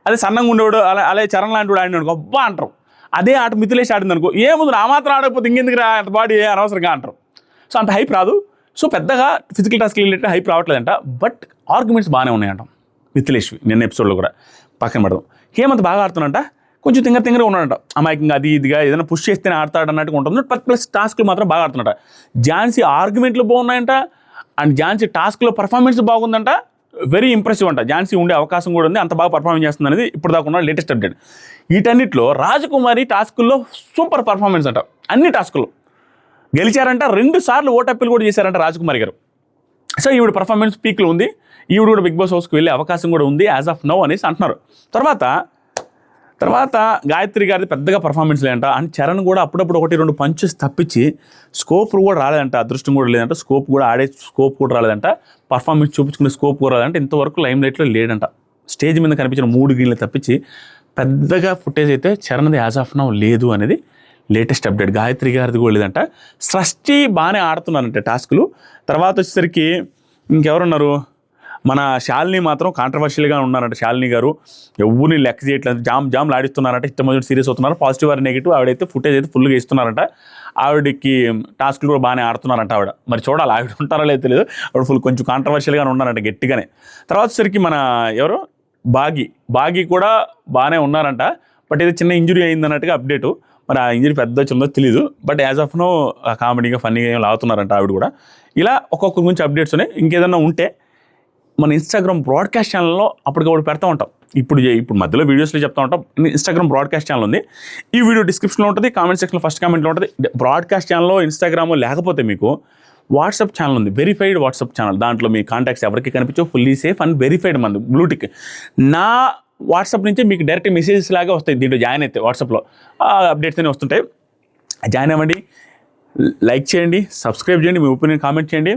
అదే సన్నంగా ఉండేవాడు అలా చరణ్ లాంటి వాడు ఆడినాడు అబ్బా అంటారు. అదే ఆట మిథిలేష్ ఆడింది అనుకో, ఏముంది ఆ మాత్రం ఆడకపోతే ఇంకెందుకు రా అంత బాడీ అనవసరంగా అంటారు. సో అంత హైప్ రాదు. సో పెద్దగా ఫిజికల్ టాస్క్ రిలేటెడ్ హైప్ రావట్లేదంట. బట్ ఆర్గ్యుమెంట్స్ బాగానే ఉన్నాయంట మిథిలేష్వి. నిన్న ఎపిసోడ్లో కూడా పక్కన పెడదాం. హేమంత్ బాగా ఆడుతున్నంట, కొంచెం తింగరగా ఉన్నాడంట, అమాయకంగా అది ఇదిగా ఏదైనా పుష్ చేస్తేనే ఆడతాడు అన్నట్టుగా ఉంటుంది. ప్లస్ టాస్క్లు మాత్రం బాగా ఆడుతున్నట. ఝాన్సీ ఆర్గ్యుమెంట్లు బాగున్నాయంట అండ్ ఝాన్సీ టాస్క్లో పర్ఫార్మెన్స్ బాగుందంట, వెరీ ఇంప్రెసివ్ అంట. ఝాన్సీ ఉండే అవకాశం కూడా ఉంది, అంత బాగా పర్ఫార్మెన్స్ చేస్తుంది అనేది ఇప్పుడు దాకా ఉన్న లేటెస్ట్ అప్డేట్. వీటన్నిటిలో రాజకుమారి టాస్కుల్లో సూపర్ పర్ఫార్మెన్స్ అంట. అన్ని టాస్కుల్లో గెలిచారంట, 2 సార్లు ఓటప్పులు కూడా చేశారంట రాజకుమారి గారు. సో ఈవిడ పర్ఫార్మెన్స్ పీక్లో ఉంది, ఈవిడ కూడా బిగ్ బాస్ హౌస్కి వెళ్ళే అవకాశం కూడా ఉంది యాజ్ ఆఫ్ నౌ అనేసి అంటున్నారు. తర్వాత గాయత్రి గారిది పెద్దగా పర్ఫార్మెన్స్ లేదంట. అండ్ చరణ్ కూడా అప్పుడప్పుడు 1-2 పంచెస్ తప్పించి స్కోప్ కూడా రాలేదంట, అదృష్టం కూడా లేదంట, స్కోప్ కూడా రాలేదంట, పర్ఫార్మెన్స్ చూపించుకునే స్కోప్ కూడా రాలేదంటే. ఇంతవరకు లైమ్ లైట్లో లేడంట. స్టేజ్ మీద కనిపించిన 3 గ్రీన్లు తప్పించి పెద్దగా ఫుటేజ్ అయితే చరణ్ది యాజ్ ఆఫ్ నౌ లేదు అనేది లేటెస్ట్ అప్డేట్. గాయత్రి గారిది కూడా లేదంట. సృష్టి బాగానే ఆడుతున్నారంటే టాస్కులు. తర్వాత వచ్చేసరికి ఇంకెవరున్నారు, మన శాలిని మాత్రం కాంట్రవర్షియల్గా ఉన్నారంట. శాలిని గారు ఎవరిని లెక్క చేయట్లేదు, జామ్లు ఆడిస్తున్నారంట, ఇష్టం సీరియస్ అవుతున్నారు. పాజిటివ్ ఆర్ నెగిటివ్ ఆవిడైతే ఫుటేజ్ అయితే ఫుల్గా ఇస్తున్నారంట. ఆవిడకి టాస్క్లు కూడా బాగానే ఆడుతున్నారంట ఆవిడ. మరి చూడాలి ఆవిడ ఉంటారో లేదో తెలియదు. ఆవిడ కొంచెం కాంట్రవర్షియల్గా ఉన్నారంట గట్టిగానే. తర్వాత వచ్చేసరికి మన ఎవరు బాగి కూడా బాగానే ఉన్నారంట. బట్ ఇది చిన్న ఇంజురీ అయిందన్నట్టుగా అప్డేటు. మరి ఆ ఇంజరీ పెద్ద వచ్చిందో తెలీదు. బట్ యాజ్ ఆఫ్ నో కామెడీగా ఫన్నీగా ఏం లాగుతున్నారంట ఆవిడ కూడా. ఇలా ఒక్కొక్కరి గురించి అప్డేట్స్ ఉన్నాయి. ఇంకేదన్నా ఉంటే మన ఇన్స్టాగ్రామ్ బ్రాడ్కాస్ట్ ఛానల్లో అప్పటికప్పుడు పెడతా ఉంటాం. ఇప్పుడు మధ్యలో వీడియోస్లో చెప్తా ఉంటాం. ఇన్స్టాగ్రామ్ బ్రాడ్కాస్ట్ ఛానల్ ఉంది, ఈ వీడియో డిస్క్రిప్షన్లో ఉంటుంది, కామెంట్ సెక్షన్లో ఫస్ట్ కామెంట్లో ఉంటుంది. బ్రాడ్కాస్ట్ ఛానల్లో ఇన్స్టాగ్రామ్ లేకపోతే మీకు వాట్సాప్ ఛానల్ ఉంది, వెరిఫైడ్ వాట్సాప్ ఛానల్. దాంట్లో మీ కాంటాక్ట్స్ ఎవరికి కనిపించో ఫుల్లీ సేఫ్ అండ్ వెరిఫైడ్ మంది బ్లూటిక్. నా వాట్సాప్ నుంచి మీకు డైరెక్ట్ మెసేజెస్ లాగా వస్తాయి. దీంట్లో జాయిన్ అయితే వాట్సాప్లో అప్డేట్స్ అన్నీ వస్తుంటాయి. జాయిన్ అవ్వండి, లైక్ చేయండి, సబ్స్క్రైబ్ చేయండి, మీ ఒపీనియన్ కామెంట్ చేయండి.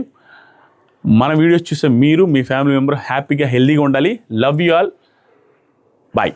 మన వీడియోస్ చూస్తే మీరు మీ ఫ్యామిలీ మెంబర్ హ్యాపీగా హెల్తీగా ఉండాలి. Love you all, bye.